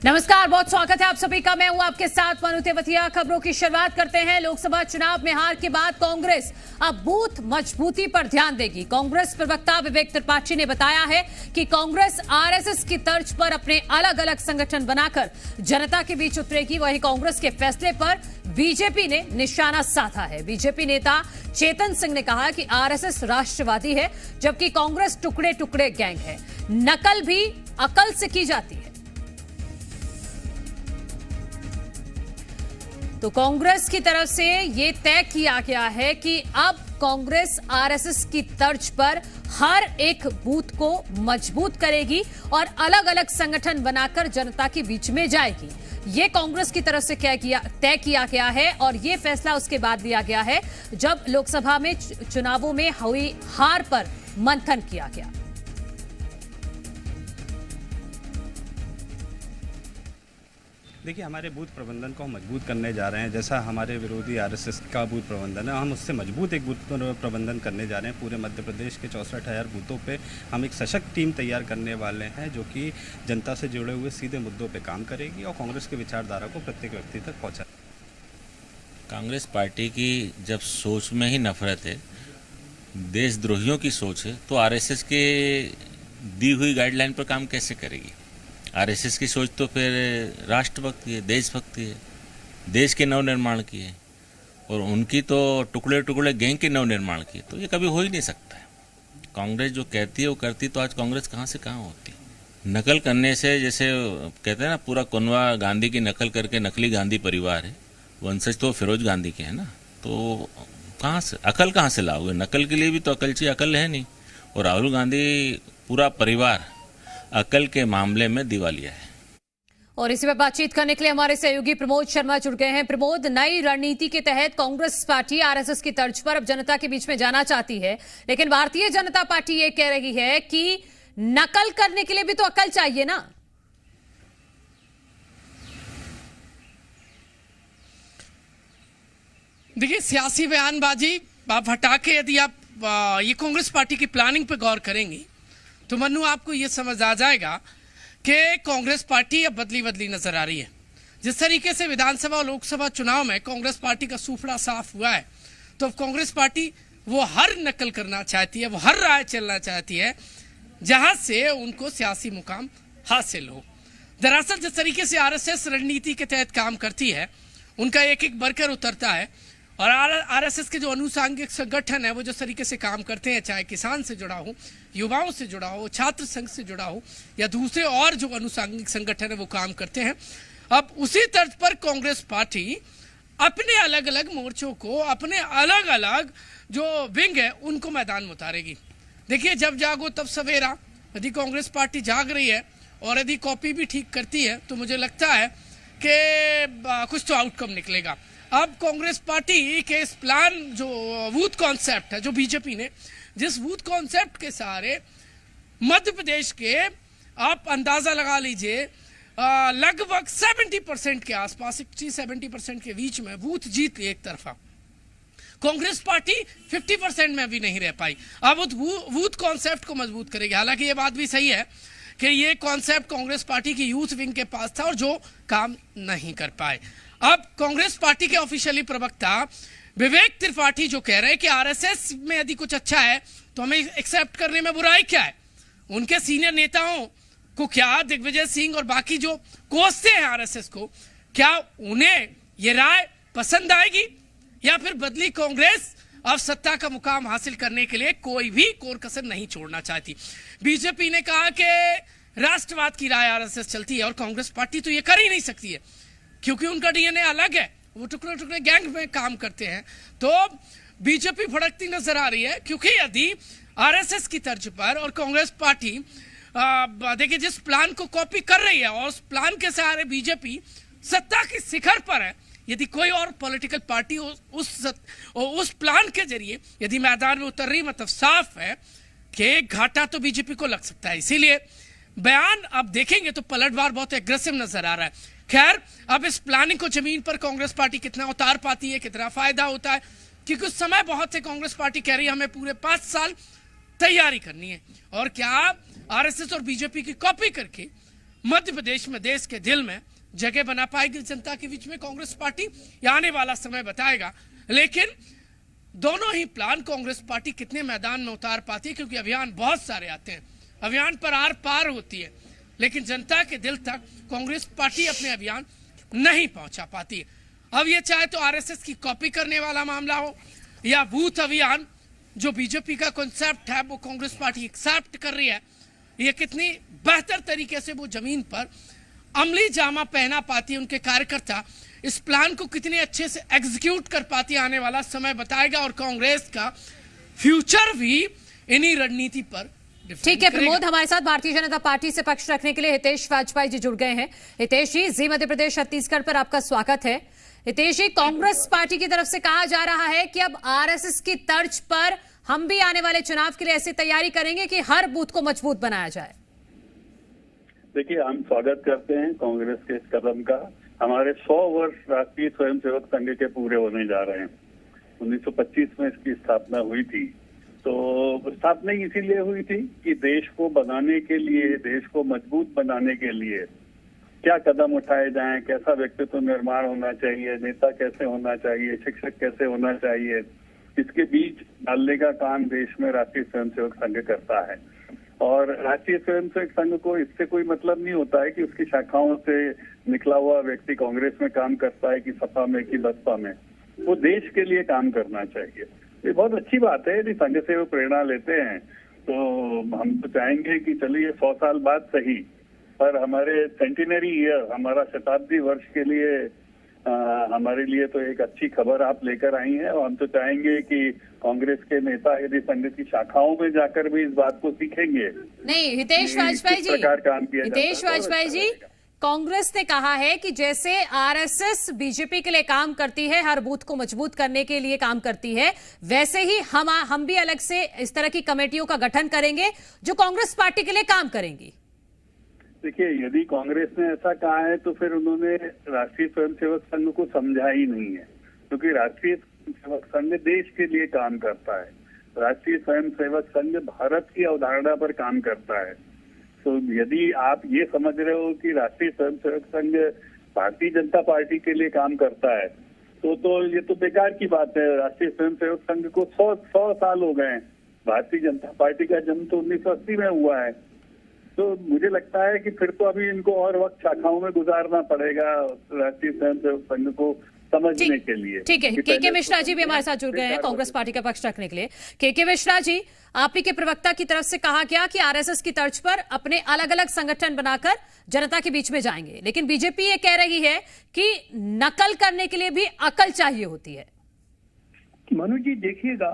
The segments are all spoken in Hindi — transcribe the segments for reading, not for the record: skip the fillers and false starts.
नमस्कार, बहुत स्वागत है आप सभी का। मैं हूं आपके साथ मनु तेवतिया। खबरों की शुरुआत करते हैं। लोकसभा चुनाव में हार के बाद कांग्रेस अब बूथ मजबूती पर ध्यान देगी। कांग्रेस प्रवक्ता विवेक त्रिपाठी ने बताया है कि कांग्रेस आरएसएस की तर्ज पर अपने अलग अलग संगठन बनाकर जनता के बीच उतरेगी। वहीं कांग्रेस के फैसले पर बीजेपी ने निशाना साधा है। बीजेपी नेता चेतन सिंह ने कहा कि आरएसएस राष्ट्रवादी है, जबकि कांग्रेस टुकड़े टुकड़े गैंग है। नकल भी अकल से की जाती है। तो कांग्रेस की तरफ से ये तय किया गया है कि अब कांग्रेस आरएसएस की तर्ज पर हर एक बूथ को मजबूत करेगी और अलग अलग संगठन बनाकर जनता के बीच में जाएगी। ये कांग्रेस की तरफ से तय किया गया है और ये फैसला उसके बाद लिया गया है जब लोकसभा में चुनावों में हुई हार पर मंथन किया गया। देखिए, हमारे बूथ प्रबंधन को हम मजबूत करने जा रहे हैं। जैसा हमारे विरोधी आरएसएस का बूथ प्रबंधन है, हम उससे मजबूत एक बूथ प्रबंधन करने जा रहे हैं। पूरे मध्य प्रदेश के 64,000 बूथों पे हम एक सशक्त टीम तैयार करने वाले हैं जो कि जनता से जुड़े हुए सीधे मुद्दों पे काम करेगी और कांग्रेस की विचारधारा को प्रत्येक व्यक्ति तक पहुँचा। कांग्रेस पार्टी की जब सोच में ही नफरत है, देशद्रोहियों की सोच है, तो आरएसएस के दी हुई गाइडलाइन पर काम कैसे करेगी? आरएसएस की सोच तो फिर राष्ट्रभक्ति है, देशभक्ति है, देश के नवनिर्माण की है, और उनकी तो टुकड़े टुकड़े गैंग के नवनिर्माण की है। तो ये कभी हो ही नहीं सकता है। कांग्रेस जो कहती है वो करती, तो आज कांग्रेस कहाँ से कहाँ होती। नकल करने से, जैसे कहते हैं ना, पूरा कुनवा गांधी की नकल करके नकली गांधी परिवार है, वंशज तो फिरोज गांधी के हैं ना, तो कहाँ से अकल कहाँ से लाओगे? नकल के लिए भी तो अकल चाहिए, अकल है नहीं। और राहुल गांधी पूरा परिवार अकल के मामले में दिवालिया है। और इसी पर बातचीत करने के लिए हमारे सहयोगी प्रमोद शर्मा जुड़ गए हैं। प्रमोद, नई रणनीति के तहत कांग्रेस पार्टी आरएसएस की तर्ज पर अब जनता के बीच में जाना चाहती है, लेकिन भारतीय जनता पार्टी ये कह रही है कि नकल करने के लिए भी तो अकल चाहिए ना। देखिए, सियासी बयानबाजी आप हटा के यदि आप ये कांग्रेस पार्टी की प्लानिंग पे गौर करेंगे तो मनु आपको ये समझ आ जाएगा कि कांग्रेस पार्टी अब बदली बदली नजर आ रही है। जिस तरीके से विधानसभा और लोकसभा चुनाव में कांग्रेस पार्टी का सूफड़ा साफ हुआ है, तो अब कांग्रेस पार्टी वो हर नकल करना चाहती है, वो हर राय चलना चाहती है जहां से उनको सियासी मुकाम हासिल हो। दरअसल जिस तरीके से आरएसएस रणनीति के तहत काम करती है, उनका एक एक वर्कर उतरता है और आरएसएस के जो अनुसांगिक संगठन है वो जिस तरीके से काम करते हैं, चाहे किसान से जुड़ा हो, युवाओं से जुड़ा हो, छात्र संघ से जुड़ा हो या दूसरे और जो अनुसांगिक संगठन है वो काम करते हैं। अब उसी तर्ज पर कांग्रेस पार्टी अपने अलग अलग मोर्चों को, अपने अलग अलग जो विंग है उनको मैदान में उतारेगी। देखिए, जब जागो तब सवेरा। यदि कांग्रेस पार्टी जाग रही है और यदि कॉपी भी ठीक करती है तो मुझे लगता है कि कुछ तो आउटकम निकलेगा। अब कांग्रेस पार्टी के इस प्लान, जो बूथ कॉन्सेप्ट है, जो बीजेपी ने जिस बूथ कॉन्सेप्ट के सहारे मध्य प्रदेश के आप अंदाजा लगा लीजिए लगभग 70% के आसपास, 60-70% के बीच में बूथ जीत लिए एक तरफा। कांग्रेस पार्टी 50% में भी नहीं रह पाई। अब उस बूथ कॉन्सेप्ट को मजबूत करेगी। हालांकि ये बात भी सही है कि ये कॉन्सेप्ट कांग्रेस पार्टी की यूथ विंग के पास था और जो काम नहीं कर पाए। अब कांग्रेस पार्टी के ऑफिशियली प्रवक्ता विवेक त्रिपाठी जो कह रहे हैं कि आरएसएस में यदि कुछ अच्छा है तो हमें एक्सेप्ट करने में बुराई क्या है। उनके सीनियर नेताओं को क्या, दिग्विजय सिंह और बाकी जो कोसते हैं आरएसएस को, क्या उन्हें ये राय पसंद आएगी या फिर बदली कांग्रेस अब सत्ता का मुकाम हासिल करने के लिए कोई भी कोर कसर नहीं छोड़ना चाहती। बीजेपी ने कहा कि राष्ट्रवाद की राय आरएसएस चलती है और कांग्रेस पार्टी तो ये कर ही नहीं सकती है क्योंकि उनका डीएनए अलग है, वो टुकड़े टुकड़े गैंग में काम करते हैं। तो बीजेपी भड़कती नजर आ रही है क्योंकि यदि आरएसएस की तर्ज पर और कांग्रेस पार्टी देखिए जिस प्लान को कॉपी कर रही है और उस प्लान के सहारे बीजेपी सत्ता की शिखर पर है, यदि कोई और पॉलिटिकल पार्टी उस प्लान के जरिए यदि मैदान में उतर रही, मतलब साफ है कि घाटा तो बीजेपी को लग सकता है। इसीलिए बयान अब देखेंगे तो पलटवार बहुत एग्रेसिव नजर आ रहा है। खैर, अब इस प्लानिंग को जमीन पर कांग्रेस पार्टी कितना उतार पाती है, कितना फायदा होता है, क्योंकि उस समय बहुत से कांग्रेस पार्टी कह रही है हमें पूरे 5 साल तैयारी करनी है और क्या आरएसएस और बीजेपी की कॉपी करके मध्य प्रदेश में देश के दिल में जगह बना पाएगी जनता के बीच में कांग्रेस पार्टी, ये आने वाला समय बताएगा। लेकिन दोनों ही प्लान कांग्रेस पार्टी कितने मैदान में उतार पाती है, क्योंकि अभियान बहुत सारे आते हैं, अभियान पर आर पार होती है, लेकिन जनता के दिल तक कांग्रेस पार्टी अपने अभियान नहीं पहुंचा पाती है। अब ये चाहे तो आरएसएस की कॉपी करने वाला मामला हो या बूथ अभियान, जो बीजेपी का कॉन्सेप्ट है वो कांग्रेस पार्टी एक्सेप्ट कर रही है, ये कितनी बेहतर तरीके से वो जमीन पर अमली जामा पहना पाती है, उनके कार्यकर्ता इस प्लान को कितने अच्छे से एग्जीक्यूट कर पाती है, आने वाला समय बताएगा। और कांग्रेस का फ्यूचर भी इन्हीं रणनीति पर। ठीक है प्रमोद, हमारे साथ भारतीय जनता पार्टी से पक्ष रखने के लिए हितेश वाजपेयी जी जुड़ गए हैं। हितेश जी, जी मध्य प्रदेश छत्तीसगढ़ पर आपका स्वागत है। हितेश जी, कांग्रेस पार्टी की तरफ से कहा जा रहा है कि अब आरएसएस की तर्ज पर हम भी आने वाले चुनाव के लिए ऐसी तैयारी करेंगे कि हर बूथ को मजबूत बनाया जाए। देखिए, हम स्वागत करते हैं कांग्रेस के इस कदम का। हमारे 100 वर्ष राष्ट्रीय स्वयंसेवक संघ के पूरे होने जा रहे हैं। 1925 में इसकी स्थापना हुई थी। तो स्थापना इसीलिए हुई थी कि देश को बनाने के लिए, देश को मजबूत बनाने के लिए क्या कदम उठाए जाएं, कैसा व्यक्तित्व निर्माण होना चाहिए, नेता कैसे होना चाहिए, शिक्षक कैसे होना चाहिए, इसके बीच डालने का काम देश में राष्ट्रीय स्वयंसेवक संघ करता है। और राष्ट्रीय स्वयंसेवक संघ को इससे कोई मतलब नहीं होता है कि उसकी शाखाओं से निकला हुआ व्यक्ति कांग्रेस में काम करता है कि सपा में कि बसपा में। वो देश के लिए काम करना चाहिए। ये बहुत अच्छी बात है, यदि संघ से वो प्रेरणा लेते हैं तो हम तो चाहेंगे कि चलिए 100 साल बाद सही, पर हमारे सेंटिनरी ईयर, हमारा शताब्दी वर्ष के लिए हमारे लिए तो एक अच्छी खबर आप लेकर आई हैं। और हम तो चाहेंगे कि कांग्रेस के नेता यदि संघ की शाखाओं में जाकर भी इस बात को सीखेंगे। नहीं, हितेश वाजपेयी जी, हितेश वाजपेयी जी, कांग्रेस ने कहा है कि जैसे आरएसएस बीजेपी के लिए काम करती है, हर बूथ को मजबूत करने के लिए काम करती है, वैसे ही हम भी अलग से इस तरह की कमेटियों का गठन करेंगे जो कांग्रेस पार्टी के लिए काम करेंगी। देखिए, यदि कांग्रेस ने ऐसा कहा है तो फिर उन्होंने राष्ट्रीय स्वयंसेवक संघ को समझा ही नहीं है, क्योंकि राष्ट्रीय स्वयंसेवक संघ देश के लिए काम करता है। राष्ट्रीय स्वयंसेवक संघ भारत की अवधारणा पर काम करता है। तो यदि आप ये समझ रहे हो कि राष्ट्रीय स्वयंसेवक संघ भारतीय जनता पार्टी के लिए काम करता है तो ये तो बेकार की बात है। राष्ट्रीय स्वयंसेवक संघ को 100 साल हो गए हैं। भारतीय जनता पार्टी का जन्म तो 1980 में हुआ है। तो मुझे लगता है कि फिर तो अभी इनको और वक्त शाखाओं में गुजारना पड़ेगा राष्ट्रीय स्वयंसेवक संघ को समझने के लिए। ठीक है, के मिश्रा जी भी हमारे साथ जुड़ गए हैं कांग्रेस पार्टी का पक्ष रखने के लिए। के मिश्रा जी, आप ही के प्रवक्ता की तरफ से कहा गया कि आरएसएस की तर्ज पर अपने अलग अलग संगठन बनाकर जनता के बीच में जाएंगे, लेकिन बीजेपी ये कह रही है कि नकल करने के लिए भी अकल चाहिए होती है। मनु जी, देखिएगा,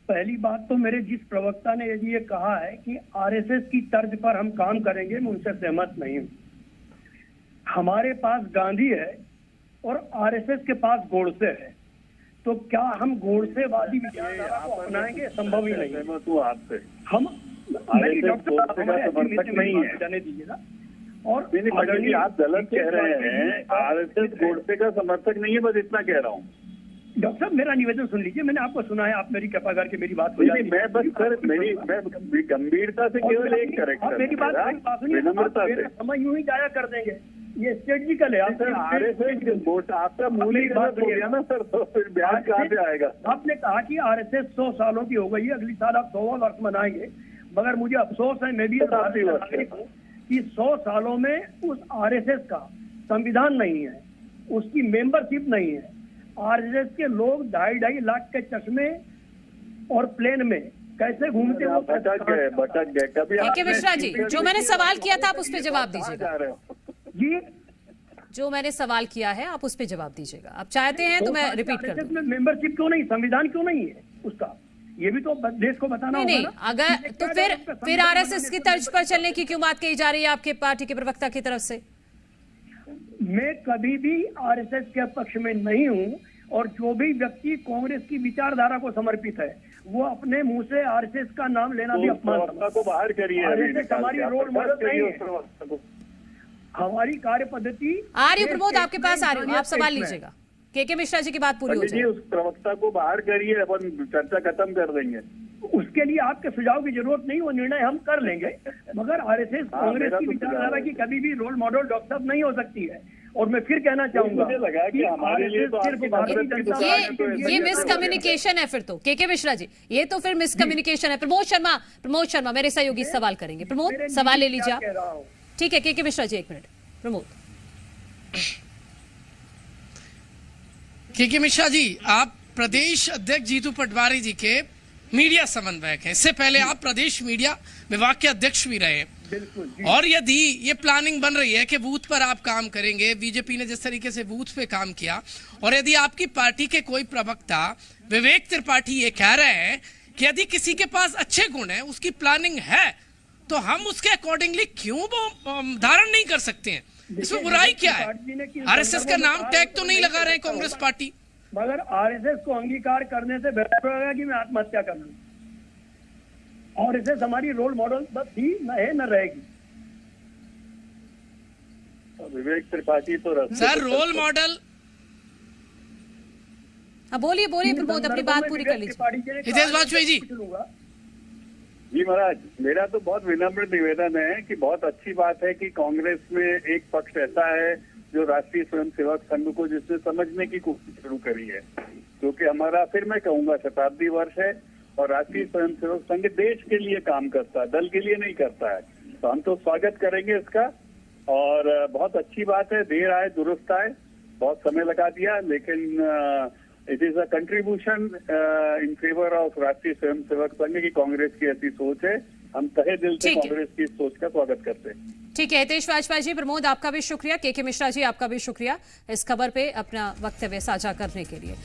पहली बात तो मेरे जिस प्रवक्ता ने यदि ये कहा है कि आरएसएस की तर्ज पर हम काम करेंगे, मैं उनसे सहमत नहीं हूं। हमारे पास गांधी है और आरएसएस के पास गोडसे है, तो क्या हम गोडसेवादी विचारधारा को अपनाएंगे? संभव ही नहीं है। आपसे हम समर्थक नहीं है, जाने दीजिएगा। और आप गलत कह रहे हैं। आरएसएस गोडसे का समर्थक नहीं है, बस इतना कह रहा हूँ। डॉक्टर साहब, मेरा निवेदन सुन लीजिए। मैंने आपको सुना है, आप मेरी कृपा करके मेरी बात को मैं बस सर मैं गंभीरता से केवल एक करेक्ट मेरी बात समझ यूं ही जाया कर देंगे। ये स्ट्रेटजिकल है। आपका मूल ही बात हो गया ना सर, तो फिर ब्याज कहाँ से आएगा? आपने कहा कि आरएसएस 100 सालों की हो गई है, अगली साल आप 100वां वर्ष मनाएंगे, मगर मुझे अफसोस है, मैं भी कि 100 सालों में उस आरएसएस का संविधान नहीं है, उसकी मेंबरशिप नहीं है। आरएसएस के लोग 2.5 लाख के चश्मे और प्लेन में कैसे घूमते हैं? भटक गए कभी। के मिश्रा जी, जो मैंने सवाल किया था आप उस पर जवाब दीजिएगा जी। जो मैंने सवाल किया है आप उस पर जवाब दीजिएगा। आप चाहते हैं तो मैं रिपीट कर दूं। मेंबरशिप क्यों नहीं, संविधान क्यों नहीं है उसका? ये भी तो देश को बताना होगा ना। अगर तो फिर आरएसएस की तर्ज पर चलने की क्यों बात कही जा रही है आपके पार्टी के प्रवक्ता की तरफ से? मैं कभी भी आरएसएस के पक्ष में नहीं हूं, और जो भी व्यक्ति कांग्रेस की विचारधारा को समर्पित है वो अपने मुंह से आरएसएस का नाम लेना भी अपमान को बाहर करिए। आरएसएस हमारी रोल मॉडल नहीं है। हमारी कार्य पद्धति आर्य प्रमोद आपके पास आ रही हूँ, आप सवाल लीजिएगा। के मिश्रा जी की बात पूरी हो जाए। उस प्रवक्ता को बाहर करिए, अपन चर्चा खत्म कर देंगे। उसके उसके लिए आपके सुझाव की जरूरत नहीं, वो निर्णय हम कर लेंगे। मगर आरएसएस कांग्रेस की विचारधारा की कभी भी रोल मॉडल डॉक्टर साहब नहीं हो सकती है। और मैं फिर कहना चाहूंगा, मुझे लगा कि हमारे लिए तो आपकी नफरत की दुकान है, तो ऐसा ये मिसकम्युनिकेशन है फिर तो। के मिश्रा जी, ये तो फिर मिसकम्युनिकेशन है। प्रमोद शर्मा मेरे सहयोगी सवाल करेंगे। प्रमोद, सवाल ले लीजिए आप। ठीक है, के मिश्रा जी, 1 मिनट। प्रमोद। के मिश्रा जी, आप प्रदेश अध्यक्ष जीतू पटवारी जी के मीडिया समन्वयक हैं। इससे पहले आप प्रदेश मीडिया विभाग के अध्यक्ष भी रहे। बिल्कुल। और यदि ये प्लानिंग बन रही है कि बूथ पर आप काम करेंगे, बीजेपी ने जिस तरीके से बूथ पे काम किया, और यदि आपकी पार्टी के कोई प्रवक्ता विवेक त्रिपाठी ये कह रहे हैं कि यदि किसी के पास अच्छे गुण है, उसकी प्लानिंग है, तो हम उसके अकॉर्डिंगली क्यों वो धारण नहीं कर सकते हैं? इसमें बुराई क्या है? आरएसएस का नाम टैग तो नहीं लगा रहे हैं कांग्रेस पार्टी। मगर आरएसएस को अंगीकार करने से बेहतर होगा कि मैं आत्महत्या कर लूं। आरएसएस हमारी रोल मॉडल थी, न है, न रहेगी। विवेक त्रिपाठी तो सर रोल मॉडल। अब बोलिए प्रमोद, अपनी बात पूरी कर लीजिए। हितेश वाजपेयी जी। जी महाराज, मेरा तो बहुत विनम्र निवेदन है कि बहुत अच्छी बात है कि कांग्रेस में एक पक्ष ऐसा है जो राष्ट्रीय स्वयंसेवक संघ को जिसने समझने की कोशिश शुरू करी है, क्योंकि हमारा, फिर मैं कहूंगा, शताब्दी वर्ष है और राष्ट्रीय स्वयंसेवक संघ देश के लिए काम करता है, दल के लिए नहीं करता है। तो हम तो स्वागत करेंगे इसका, और बहुत अच्छी बात है। देर आए दुरुस्त आए, बहुत समय लगा दिया, लेकिन it is a contribution in favour of राष्ट्रीय स्वयंसेवक संघ की कांग्रेस की ऐसी सोच है। हम तहे दिल से कांग्रेस की इस सोच का स्वागत करते हैं। ठीक है, हितेश वाजपेयी जी, प्रमोद आपका भी शुक्रिया, के मिश्रा जी आपका भी शुक्रिया इस खबर पे अपना वक्तव्य साझा करने के लिए।